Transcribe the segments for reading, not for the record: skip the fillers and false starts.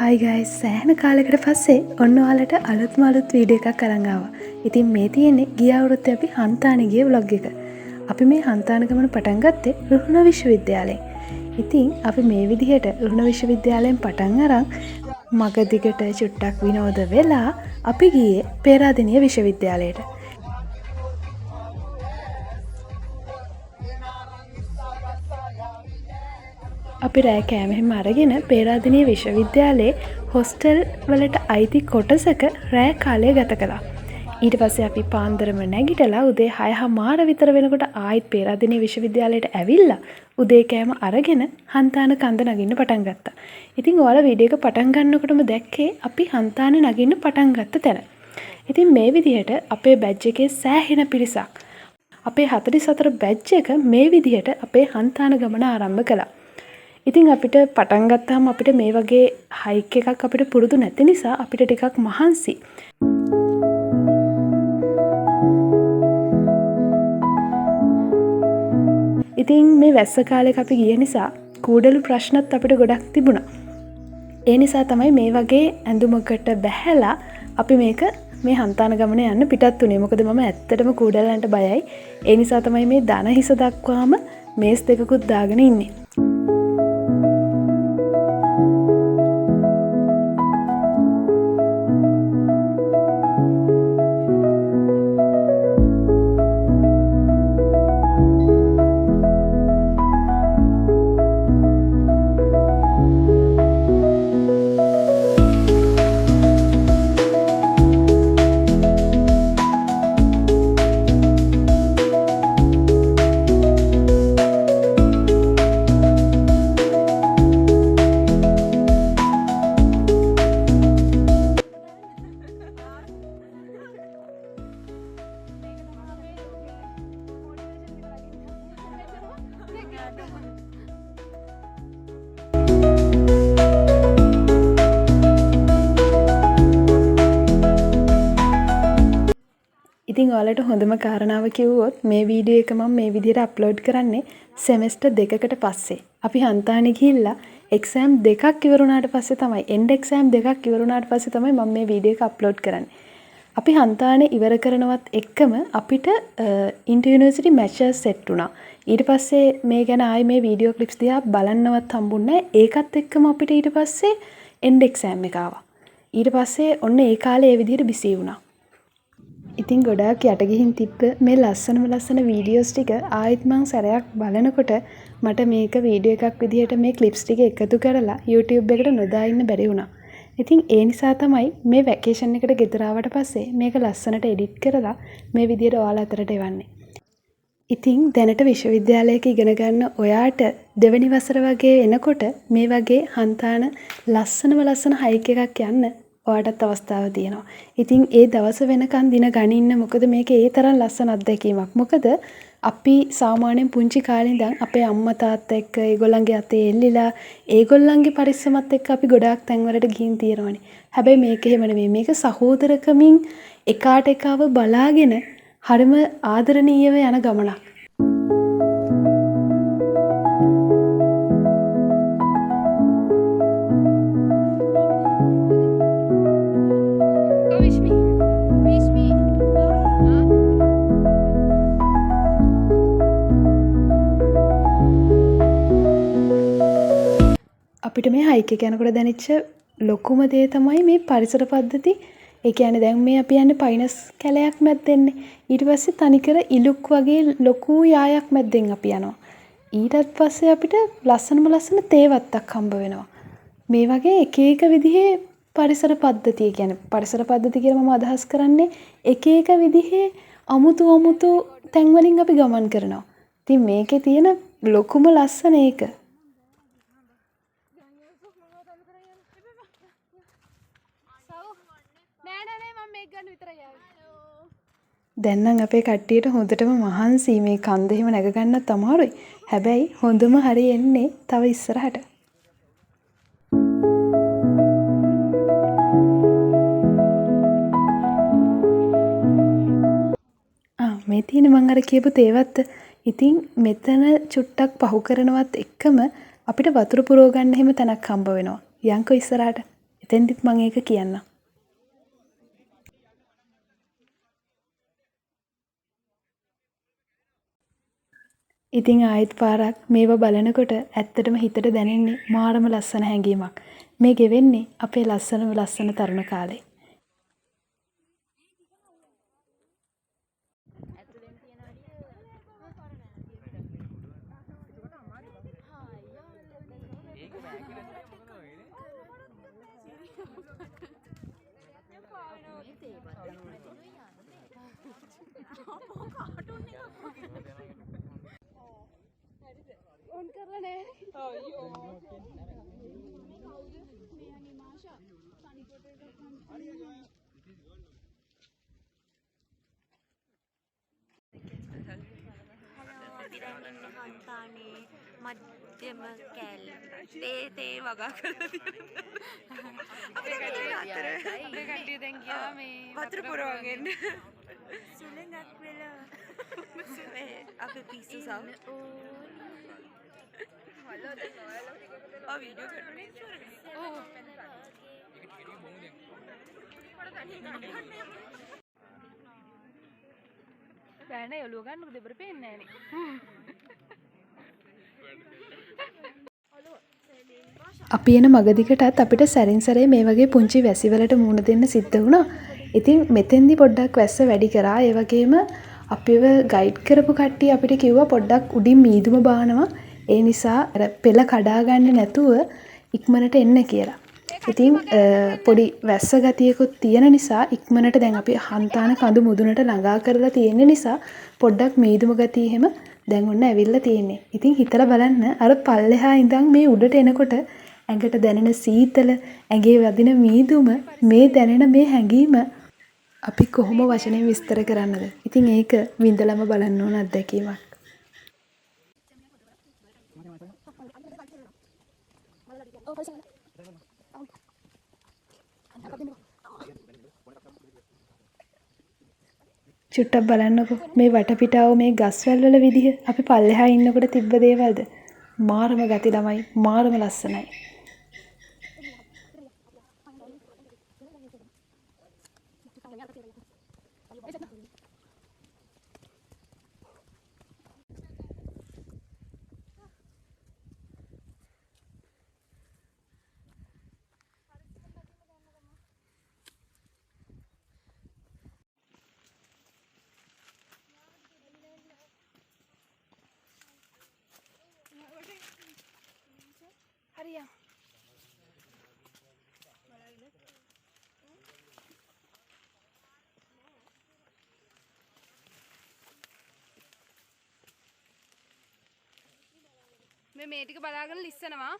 Hi guys, සෑහෙන කාලෙකට පස්සේ ඔන්න ඔයාලට අලුත්ම අලුත් වීඩියෝ එකක් අරන් ආවා. ඉතින් මේ තියෙන්නේ ගිය අවුරුද්දේ අපි හන්තානේ ගිය vlog එක. අපි මේ හන්තාන ගමන පටන් ගත්තේ රුහුණ විශ්වවිද්‍යාලයෙන්. ඉතින් අපි මේ විදිහට රුහුණ විශ්වවිද්‍යාලයෙන් පටන් අරන් මග දිගට චුට්ටක් විනෝද වෙලා අපි ගියේ පේරාදෙණිය විශ්වවිද්‍යාලයට. අපි රෑ කෑම එහෙම අරගෙන පේරාදෙණිය විශ්වවිද්‍යාලයේ හොස්ටල් වලට අයිති කොටසක රෑ කාලය ගත කළා. ඊට පස්සේ අපි පාන්දරම නැගිටලා උදේ 6:00 විතර වෙනකොට ආයිත් පේරාදෙණිය විශ්වවිද්‍යාලයට ඇවිල්ලා උදේ කෑම අරගෙන හන්තාන කන්ද නගින්න පටන් ගත්තා. ඉතින් ඔයාලා වීඩියෝ එක පටන් ගන්නකොටම දැක්කේ අපි හන්තානේ නගින්න පටන් ගත්ත තැන. ඉතින් මේ විදිහට අපේ බැච් එකේ සෑහෙන පිරිසක් අපේ 44 බැච් එක මේ විදිහට අපේ හන්තාන ගමන ආරම්භ කළා. ඉතින් අපිට පටන් ගත්තාම අපිට මේ වගේ හයික් එකක් අපිට පුරුදු නැති නිසා අපිට ටිකක් මහන්සි. ඉතින් මේ වැස්ස කාලෙක අපි ගිය නිසා කූඩලු ප්‍රශ්නත් අපිට ගොඩක් තිබුණා. ඒ නිසා තමයි මේ වගේ ඇඳුමකට බැහැලා අපි මේ හන්තාන ගමන යන්න පිටත් උනේ. මොකද මම ඇත්තටම කූඩලන්ට බයයි. ඒ නිසා තමයි මේ දන හිස දක්වාම මේස් දෙකකුත් දාගෙන ඉන්නේ. ඉතින් ඔයාලට හොඳම කාරණාව කිව්වොත් මේ වීඩියෝ එක මම මේ විදිහට අප්ලෝඩ් කරන්නේ සෙමෙස්ටර් දෙකකට පස්සේ. අපි හන්තානේ ගිහිල්ලා එක්සෑම් දෙකක් ඉවර වුණාට පස්සේ තමයි එන්ඩ් එක්සෑම් දෙකක් ඉවර වුණාට පස්සේ තමයි මම මේ වීඩියෝ එක අප්ලෝඩ් කරන්නේ. අපි හන්තානේ ඉවර කරනවත් එක්කම අපිට ඉන්ටර් යුනිවර්සිටි මැචස් සෙට් වුණා. ඊට පස්සේ මේ ගැන ආයේ මේ වීඩියෝ ක්ලිප්ස් දිහා බලන්නවත් හම්බුන්නේ නැහැ. ඒකත් එක්කම අපිට ඊට පස්සේ එන්ඩ් එක්සෑම් එක ආවා. ඊට පස්සේ ඔන්න ඒ කාලේ ඒ විදිහට බිසි වුණා. ඉතින් ගොඩාක් යට ගිහින් තිබ්බ මේ ලස්සන වීඩියෝස් ටික ආයෙත් මං සැරයක් බලනකොට මට මේක වීඩියෝ එකක් විදිහට මේ ක්ලිප්ස් ටික එකතු කරලා YouTube එකට නොදා ඉන්න බැරි වුණා. ඉතින් ඒ නිසා තමයි මේ වැකේෂන් එකට ගෙදර ආවට පස්සේ මේක ලස්සනට එඩිට් කරලා මේ විදිහට ඔයාලා අතරට එවන්නේ. ඉතින් දැනට විශ්වවිද්‍යාලයක ඉගෙන ගන්න ඔයාට දෙවෙනි වසර වගේ එනකොට මේ වගේ හන්තාන ලස්සන හයික් එකක් යන්න ඔයාටත් අවස්ථාව තියෙනවා. ඉතින් ඒ දවස වෙනකන් දින ගනින්න. මොකද මේක ඒ තරම් ලස්සන අත්දැකීමක්. මොකද අපි සාමාන්‍යයෙන් පුංචි කාලේ ඉඳන් අපේ අම්මා තාත්තා එක්ක ඒගොල්ලන්ගේ අතේ එල්ලිලා ඒගොල්ලන්ගේ පරිස්සමත් එක්ක අපි ගොඩාක් තැන්වලට ගිහින් තියෙනවානේ. හැබැයි මේක එහෙම නෙමෙයි. මේක සහෝදරකමින් එකාට එකව බලාගෙන හරිම ආදරණීයව යන ගමනක්. අපිට මේ හයික් එක යනකොට දැනෙච්ච ලොකුම දේ තමයි මේ පරිසර පද්ධති. ඒ කියන්නේ දැන් මේ අපි යන්නේ පයින්ස් කැලයක් මැද්දෙන්නේ. ඊට පස්සේ තනිකර ඉලුක් වගේ ලොකු යායක් මැද්දෙන් අපි යනවා. ඊටත් පස්සේ අපිට ලස්සන තේවත්තක් හම්බ වෙනවා. මේ වගේ එක විදිහේ පරිසර පද්ධතිය කියන්නේ පරිසර පද්ධති කියලා මම අදහස් කරන්නේ එක විදිහේ අමුතු තැන් වලින් අපි ගමන් කරනවා. ඉතින් මේකේ තියෙන ලොකුම ලස්සන ඒක. දැන් නම් අපේ කට්ටියට හොඳටම මහන්සි මේ කන්ද එහෙම නැග ගන්නත් අමාරුයි. හැබැයි හොඳම හරිය එන්නේ තව ඉස්සරහට. මේ තියෙන මං අර කියපු තේවත්ත. ඉතින් මෙතන චුට්ටක් පහු කරනවත් එක්කම අපිට වතුර පුරව ගන්න හැම තැනක් හම්බ වෙනවා. යන්කෝ ඉස්සරහට. එතෙන්දිත් මම ඒක කියන්නම්. ඉතින් ආයෙත් පාරක් මේව බලනකොට ඇත්තටම හිතට දැනෙන්නේ මාරම ලස්සන හැඟීමක්. මේ ගෙවෙන්නේ අපේ ලස්සන තරුණ කාලේ. හන්තානේ මධ්‍යම කෑල්ල තේ වගා කරලා තියෙනවා. අපේ කට්ටිය දැන් ගියා මේ වතුර පුරවගෙන එන්න. සුළඟක් වෙලා අපේ පිස්සු සව්. හලෝ දැන් ඔයාලා වීඩියෝ කරන්නේ. ඔව්. බෑනේ ඔලුව ගන්නකො දෙබර පේන්නේ නෑනේ. අපි එන මගදිකටත් අපිට සැරින් සැරේ මේ වගේ පුංචි වැසිවලට මුහුණ දෙන්න සිද්ධ වුණා. ඉතින් මෙතෙන්දි පොඩ්ඩක් වැස්ස වැඩි කරා. ඒ වගේම අපිව ගයිඩ් කරපු කට්ටිය අපිට කිව්වා පොඩ්ඩක් උඩින් මීදුම බානවා. ඒ නිසා පෙළ කඩා ගන්න නැතුව ඉක්මනට එන්න කියලා. ඉතින් පොඩි වැස්ස ගතියකුත් තියෙන නිසා ඉක්මනට දැන් අපි හන්තාන කඳු මුදුනට ළඟා කරලා තියෙන නිසා පොඩ්ඩක් මීදුම ගතිය එහෙම දැන් ඔන්න ඇවිල්ලා තියෙන්නේ. ඉතින් හිතලා බලන්න අර පල්ලෙහා ඉඳන් මේ උඩට එනකොට ඇඟට දැනෙන සීතල, ඇඟේ වදින මීදුම, මේ දැනෙන මේ හැඟීම අපි කොහොම වචනෙන් විස්තර කරන්නද? ඉතින් ඒක විඳලම බලන්න ඕන අත්දැකීමක්. චුට්ටක් බලන්නකො මේ වටපිටාව මේ ගස්වැල් වල විදිහ අපි පල්ලෙහා ඉන්නකොට තිබ්බ දේවල්ද? මාරම ගති ළමයි, මාරම ලස්සනයි. හරියා. මේ ටික බලාගෙන ලිස්සනවා.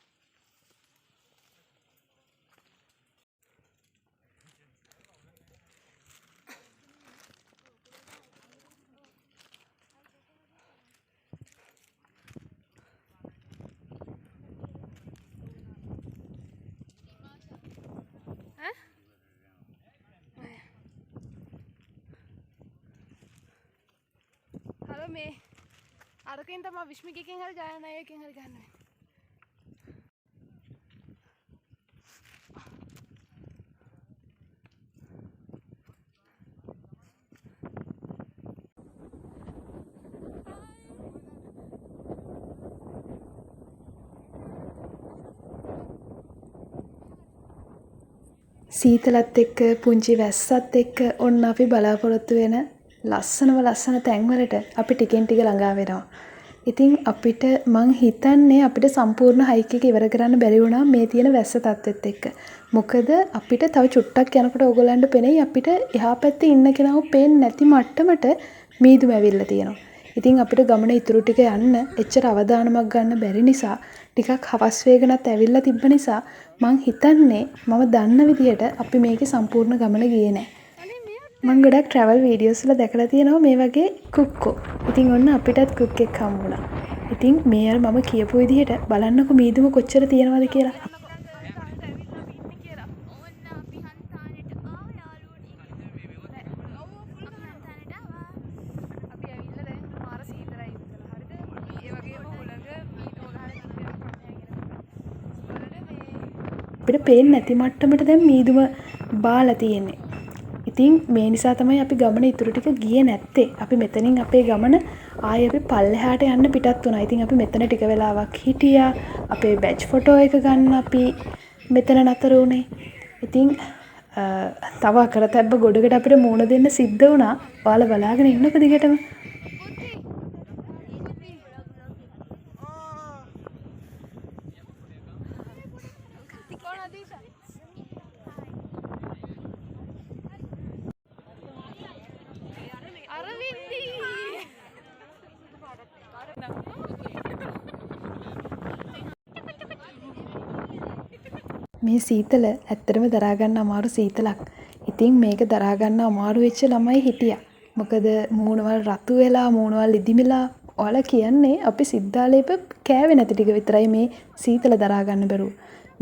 හලෝ මේ අරකින් තමයි විශ්මිකකින් හරි ගන්න එකකින් හරි ගන්න. සීතලත් එක්ක පුංචි වැස්සත් එක්ක ඔන්න අපි බලාපොරොත්තු වෙන ලස්සන තැන්වලට අපි ටිකෙන් ටික ළඟා වෙනවා. ඉතින් අපිට මං හිතන්නේ අපිට සම්පූර්ණ හයික් එක ඉවර කරන්න බැරි වුණා මේ තියෙන වැස්ස තත්ත්වෙත් එක්ක. මොකද අපිට තව චුට්ටක් යනකොට ඕගොල්ලන්ට පෙනෙයි අපිට එහා පැත්තේ ඉන්න කෙනාව පේන්නේ නැති මට්ටමට මීදුම ඇවිල්ලා තියෙනවා. ඉතින් අපිට ගමන ඉතුරු ටික යන්න එච්චර අවධානමක් ගන්න බැරි නිසා ටිකක් හවස් වේගනත් ඇවිල්ලා තිබ්බ නිසා මං හිතන්නේ මම දන්න විදිහට අපි මේකේ සම්පූර්ණ ගමන ගියේ නැහැ. මම ගොඩක් ට්‍රැවල් වීඩියෝස් වල දැකලා තියෙනවා මේ වගේ කුක්කෝ. ඉතින් ඔන්න අපිටත් කුක් එකක් හම්බුණා. ඉතින් මේ අර මම කියපු විදිහට බලන්නකො මීදුම කොච්චර තියෙනවද කියලා. අපිට පේන්නේ නැති මට්ටමට දැන් මීදුම බාලා තියෙන්නේ. ඉතින් මේ නිසා තමයි අපි ගමන ඉතුරු ටික ගියේ නැත්තේ. අපි මෙතනින් අපේ ගමන ආයේ අපි පල්ලෙහාට යන්න පිටත් වුණා. ඉතින් අපි මෙතන ටික වෙලාවක් හිටියා. අපේ බැච් ෆොටෝ එක ගන්න අපි මෙතන නතර වුණේ. ඉතින් තව අකරතැබ්බ ගොඩකට අපිට මූණ දෙන්න සිද්ධ වුණා. ඔයාලා බලාගෙන ඉන්නකෝ දිගටම. මේ සීතල ඇත්තටම දරාගන්න අමාරු සීතලක්. ඉතින් මේක දරාගන්න අමාරු වෙච්ච ළමයි හිටියා. මොකද මූණවල් රතු වෙලා මූණවල් ඉදිමිලා ඔයාලා කියන්නේ අපි සිද්ධාලේප කෑවේ නැති ටික විතරයි මේ සීතල දරාගන්න බැරුව.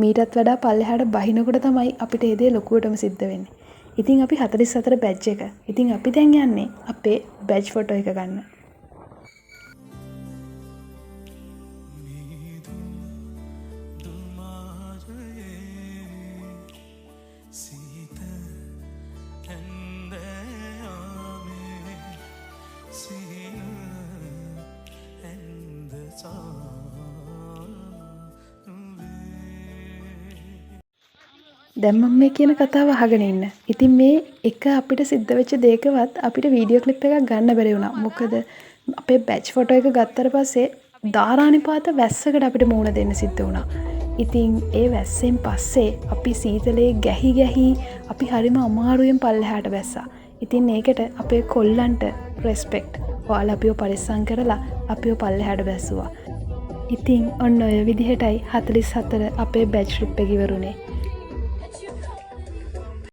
මීටත් වඩා පල්ලෙහාට බහිනකොට තමයි අපිට ඒ දේ ලොකුවටම සිද්ධ වෙන්නේ. ඉතින් අපි 44 බැච් එක. ඉතින් අපි දැන් යන්නේ අපේ බැච් ෆොටෝ එක ගන්න. දැන් මම මේ කියන කතාව අහගෙන ඉන්න. ඉතින් මේ එක අපිට සිද්ධ වෙච්ච දෙයකවත් අපිට වීඩියෝ ක්ලිප් එකක් ගන්න බැරි වුණා. මොකද අපේ බැච් ෆොටෝ එක ගත්තට පස්සේ ධාරානිපාත වැස්සකට අපිට මූණ දෙන්න සිද්ධ වුණා. ඉතින් ඒ වැස්සෙන් පස්සේ අපි සීතලේ ගැහි අපි හරිම අමාරුවෙන් පල්ලෙහාට වැස්සා. ඉතින් ඒකට අපේ කොල්ලන්ට රෙස්පෙක්ට්. ඔයාලා අපිව පරිස්සම් කරලා අපිව පල්ලෙහාට වැස්සුවා. ඉතින් ඔන්න ඔය විදිහටයි 44 අපේ බැච් ට්‍රිප් එක ඉවරුනේ.